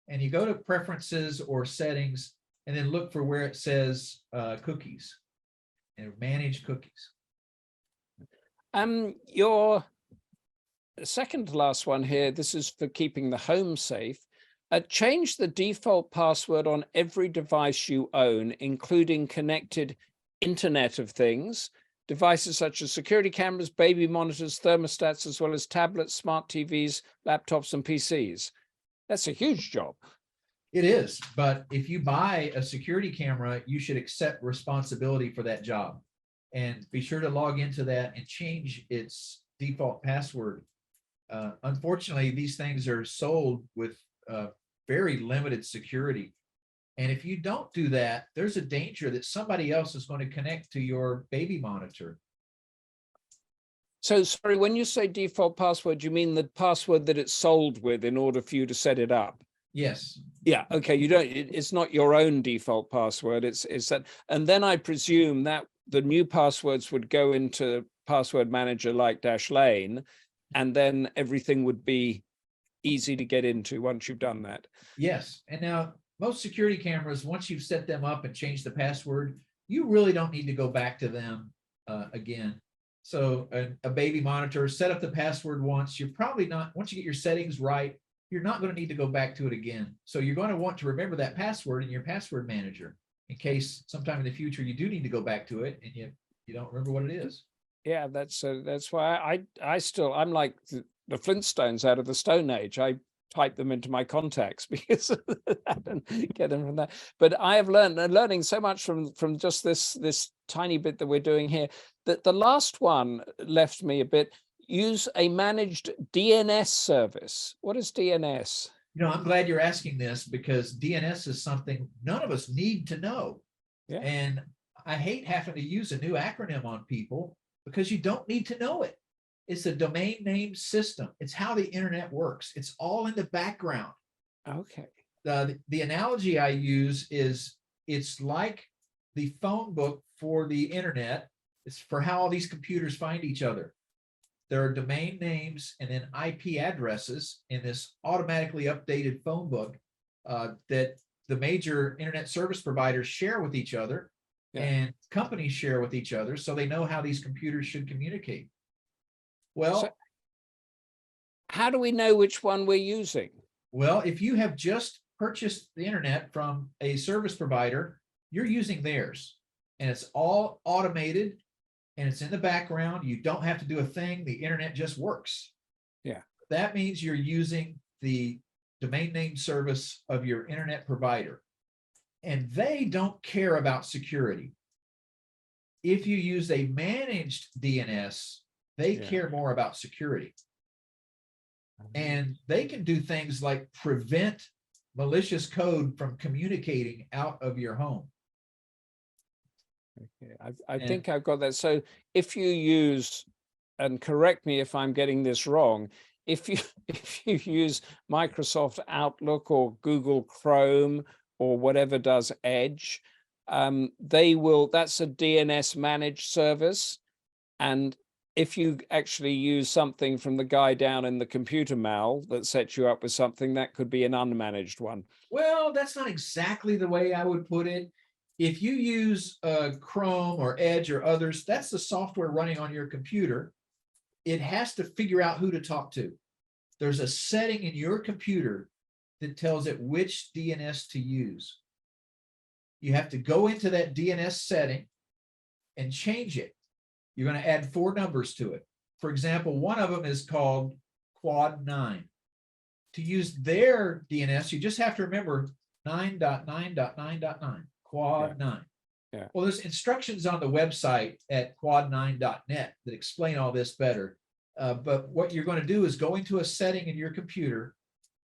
And you go to preferences or settings and then look for where it says cookies and manage cookies. Your second to last one here, this is for keeping the home safe. Change the default password on every device you own, including connected Internet of Things, devices such as security cameras, baby monitors, thermostats, as well as tablets, smart TVs, laptops, and PCs. That's a huge job. It is, but if you buy a security camera, you should accept responsibility for that job. And be sure to log into that and change its default password. Unfortunately, these things are sold with very limited security. And if you don't do that, there's a danger that somebody else is going to connect to your baby monitor. So, sorry, when you say default password, you mean the password that it's sold with in order for you to set it up? Yes. Yeah. Okay. You don't. It's not your own default password. It's that. And then I presume that the new passwords would go into password manager like Dashlane, and then everything would be easy to get into once you've done that. Yes. And now most security cameras, once you've set them up and changed the password, you really don't need to go back to them again. So a baby monitor, set up the password once. You're probably not, once you get your settings right, you're not going to need to go back to it again. So you're going to want to remember that password in your password manager in case sometime in the future you do need to go back to it and you don't remember what it is. Yeah, that's why I'm like the Flintstones out of the Stone Age. I type them into my contacts because I don't get them from that. But I have learning so much from just this tiny bit that we're doing here, that the last one left me a bit. Use a managed DNS service. What is DNS? You know, I'm glad you're asking this because DNS is something none of us need to know. Yeah. And I hate having to use a new acronym on people because you don't need to know it. It's a domain name system. It's how the internet works. It's all in the background. Okay. The analogy I use is it's like the phone book for the internet. It's for how all these computers find each other. There are domain names and then IP addresses in this automatically updated phone book that the major internet service providers share with each other and companies share with each other so they know how these computers should communicate. Well, so how do we know which one we're using? Well, if you have just purchased the internet from a service provider, you're using theirs and it's all automated and it's in the background. You don't have to do a thing. The internet just works. Yeah. That means you're using the domain name service of your internet provider. And they don't care about security. If you use a managed DNS, they care more about security. And they can do things like prevent malicious code from communicating out of your home. Okay. I think I've got that. So if you use, and correct me if I'm getting this wrong, if you use Microsoft Outlook or Google Chrome or whatever does Edge, that's a DNS managed service. And if you actually use something from the guy down in the computer mal that sets you up with something, that could be an unmanaged one. Well, that's not exactly the way I would put it. If you use Chrome or Edge or others, that's the software running on your computer. It has to figure out who to talk to. There's a setting in your computer that tells it which DNS to use. You have to go into that DNS setting and change it. You're going to add 4 numbers to it. For example, one of them is called quad 9. To use their DNS, you just have to remember 9.9.9.9, quad 9. Yeah. Well, there's instructions on the website at quad9.net that explain all this better. But what you're going to do is go into a setting in your computer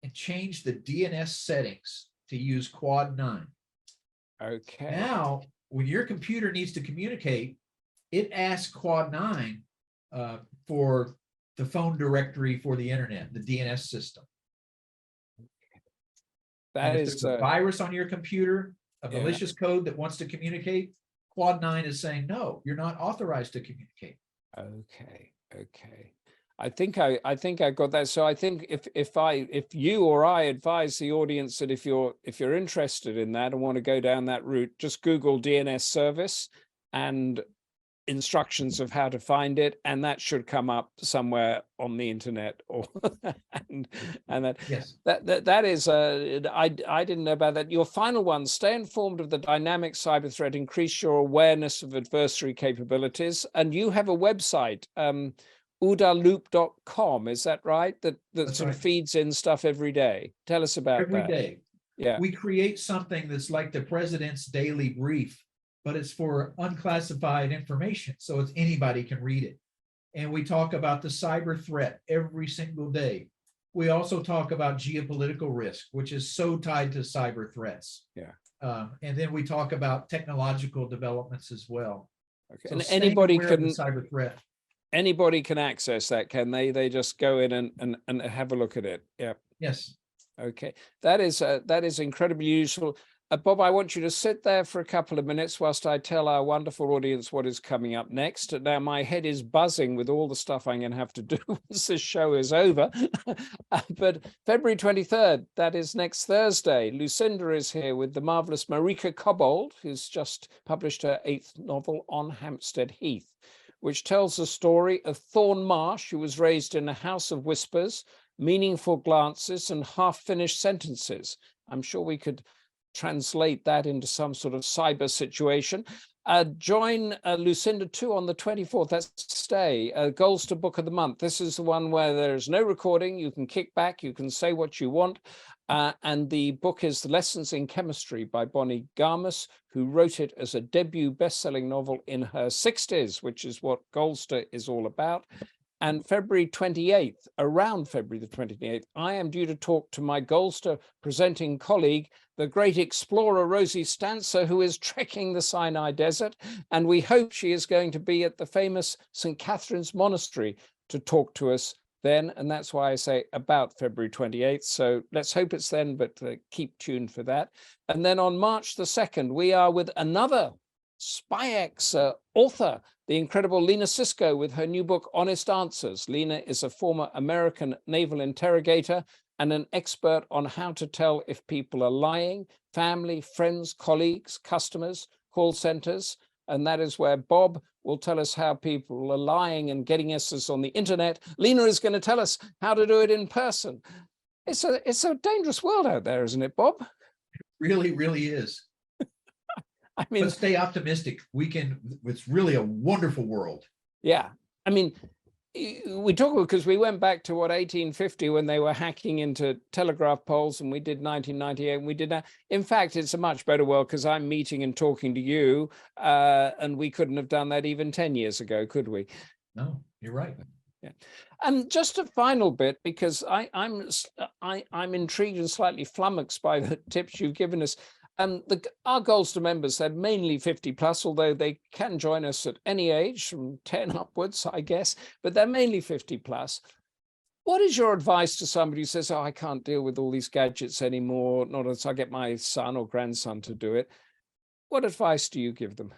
and change the DNS settings to use quad 9. Okay. Now, when your computer needs to communicate, it asks quad 9 for the phone directory for the internet, the DNS system. That and if is there's a virus on your computer, a yeah. malicious code that wants to communicate, quad 9 is saying, no, you're not authorized to communicate. Okay. Okay. I think I got that. So I think if you or I advise the audience that if you're interested in that and want to go down that route, just Google DNS service and instructions of how to find it, and that should come up somewhere on the internet. Or and that yes, that is I didn't know about that. Your final one: stay informed of the dynamic cyber threat, increase your awareness of adversary capabilities, and you have a website. OODAloop.com, is that right? That That's sort right. of feeds in stuff every day. Tell us about every that. day. Yeah. We create something that's like the president's daily brief, but it's for unclassified information, so it's anybody can read it. And we talk about the cyber threat every single day. We also talk about geopolitical risk, which is so tied to cyber threats. Yeah. And then we talk about technological developments as well. Okay. So And anybody can cyber threat. Anybody can access that, can they? They just go in and have a look at it. Yeah. Yes. Okay. That is incredibly useful. Bob, I want you to sit there for a couple of minutes whilst I tell our wonderful audience what is coming up next. Now, my head is buzzing with all the stuff I'm going to have to do once this show is over. But February 23rd, that is next Thursday, Lucinda is here with the marvelous Marika Kobold, who's just published her 8th novel on Hampstead Heath, which tells the story of Thorn Marsh, who was raised in a house of whispers, meaningful glances, and half-finished sentences. I'm sure we could translate that into some sort of cyber situation. Join Lucinda too on the 24th. That's stay. Goldster Book of the Month. This is the one where there is no recording. You can kick back. You can say what you want. And the book is Lessons in Chemistry by Bonnie Garmus, who wrote it as a debut best-selling novel in her 60s, which is what Goldster is all about. And February 28th, around February the 28th, I am due to talk to my Goldster presenting colleague, the great explorer Rosie Stancer, who is trekking the Sinai Desert. And we hope she is going to be at the famous St. Catherine's Monastery to talk to us then. And that's why I say about February 28th. So let's hope it's then, but keep tuned for that. And then on March the 2nd, we are with another SpyX author, the incredible Lena Sisko, with her new book, Honest Answers. Lena is a former American naval interrogator and an expert on how to tell if people are lying, family, friends, colleagues, customers, call centers. And that is where Bob will tell us how people are lying and getting us on the internet. Lena is going to tell us how to do it in person. It's a dangerous world out there, isn't it, Bob? It really, really is. I mean, but stay optimistic. It's really a wonderful world. Yeah. I mean, we talk because we went back to 1850 when they were hacking into telegraph poles, and we did 1998 and we did that. In fact, it's a much better world because I'm meeting and talking to you, and we couldn't have done that even 10 years ago, could we? No, you're right. Yeah. And just a final bit, because I'm intrigued and slightly flummoxed by the tips you've given us. Our Goldster members, they're mainly 50 plus, although they can join us at any age from 10 upwards, I guess, but they're mainly 50 plus. What is your advice to somebody who says, oh, I can't deal with all these gadgets anymore, not unless I get my son or grandson to do it? What advice do you give them?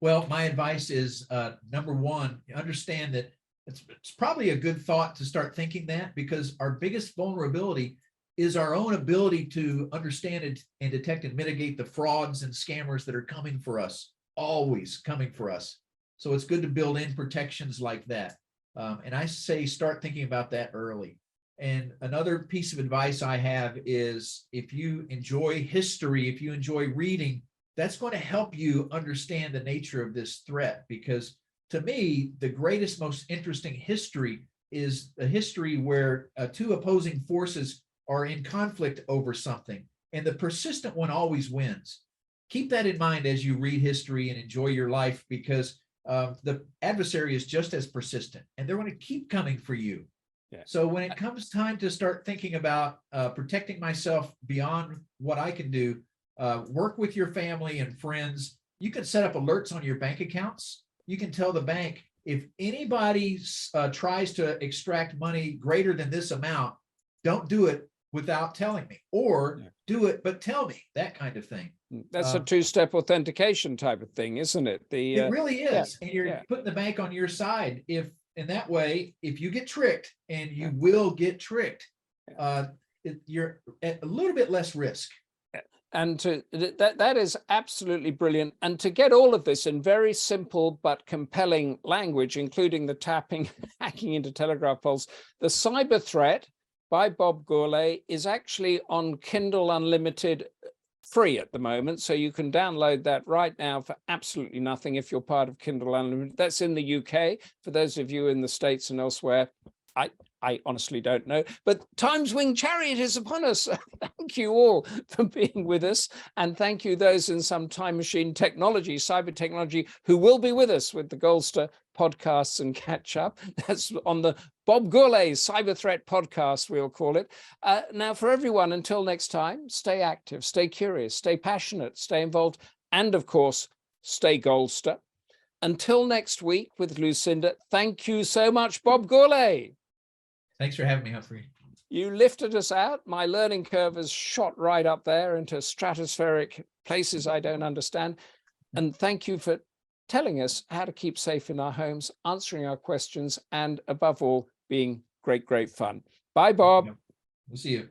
Well, my advice is, number one, understand that it's probably a good thought to start thinking that, because our biggest vulnerability is our own ability to understand and detect and mitigate the frauds and scammers that are coming for us, always coming for us. So it's good to build in protections like that. And I say start thinking about that early. And another piece of advice I have is, if you enjoy history, if you enjoy reading, that's going to help you understand the nature of this threat. Because to me, the greatest, most interesting history is a history where two opposing forces are in conflict over something, and the persistent one always wins. Keep that in mind as you read history and enjoy your life, because the adversary is just as persistent, and they're going to keep coming for you. Yeah. So when it comes time to start thinking about protecting myself beyond what I can do, work with your family and friends. You can set up alerts on your bank accounts. You can tell the bank, if anybody tries to extract money greater than this amount, don't do it without telling me, or do it but tell me, that kind of thing. That's a two-step authentication type of thing, isn't it? It really is. And you're putting the bank on your side. If in that way, if you get tricked, and you will get tricked, you're at a little bit less risk. And that is absolutely brilliant. And to get all of this in very simple but compelling language, including the tapping, hacking into telegraph poles, The Cyber Threat by Bob Gourlay is actually on Kindle Unlimited free at the moment. So you can download that right now for absolutely nothing if you're part of Kindle Unlimited. That's in the UK. For those of you in the States and elsewhere, I honestly don't know, but Time's winged chariot is upon us. Thank you all for being with us. And thank you those in some time machine technology, cyber technology, who will be with us with the Goldster podcasts and catch up. That's on the Bob Gourlay Cyber Threat podcast, we'll call it. Now for everyone, until next time, stay active, stay curious, stay passionate, stay involved, and of course, stay Goldster. Until next week with Lucinda, thank you so much, Bob Gourlay. Thanks for having me, Humphrey. You lifted us out. My learning curve has shot right up there into stratospheric places I don't understand. And thank you for telling us how to keep safe in our homes, answering our questions, and above all, being great, great fun. Bye, Bob. We'll see you.